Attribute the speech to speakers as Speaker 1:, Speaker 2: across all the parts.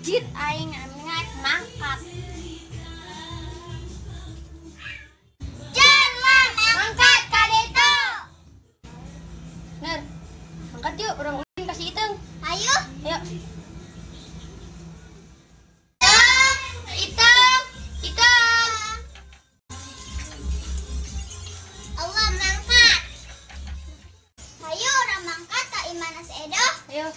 Speaker 1: Jit aing ngek mangkat. Jalan mangkat ka ditu. Ner, mangkat yuk urang ulin kasih iteng. Ayo. Ayo. Iteng. Allah mangkat. Ayo orang mangkat ka imana seedo. Ayo.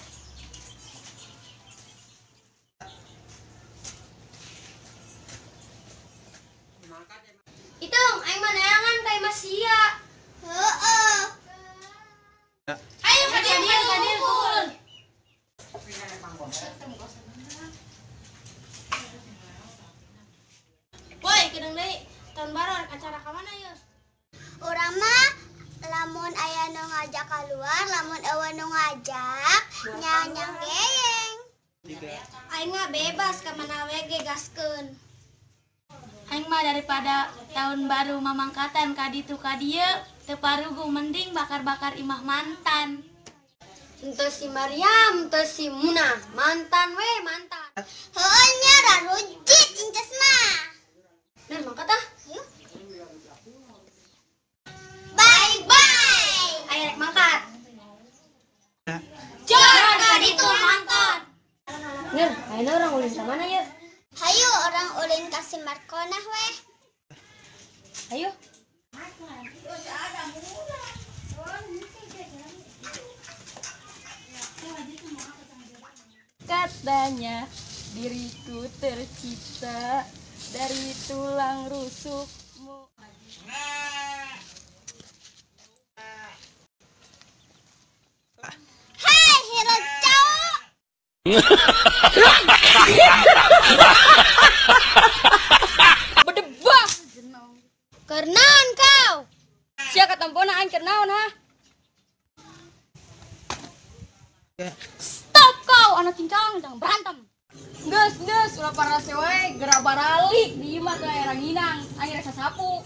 Speaker 1: Itong, aing mah neangan kay Masia. Heeh. Ayo kadir kulun. Boy, kedeng deui. Tahun baru acara ka mana yeuh? Urang mah lamun aya nu ngajak keluar, lamun eueuh nu ngajak nyanyang geyeng. Aing mah bebas ka mana we ge gaskeun.
Speaker 2: Aing mah daripada tahun baru mamangkatan ka ditu ka dieu teu parugu mending bakar-bakar imah mantan.
Speaker 1: Ente si Mariam, ente si Muna, mantan we mantan. Heuh nya rarujit inces mah. Ner mangkat ah. Ayo. Bye. Ayo rek mangkat. Jor ka ditu mangkat. Ner, ayeuna urang ulin ka mana yeuh? Hayu orang ulin kasih Markonah weh. Ayo.
Speaker 2: Katanya diriku tercipta dari tulang rusukmu.
Speaker 1: Hai hero cowok.
Speaker 2: Bedebah.
Speaker 1: Kernaon kau?
Speaker 2: Sia katampona aing keur naon ha? Stop kau anak cincang, jangan berantem. Geus ulah para sewe geura baralik di imah ke ranginang, aing rek sasapu.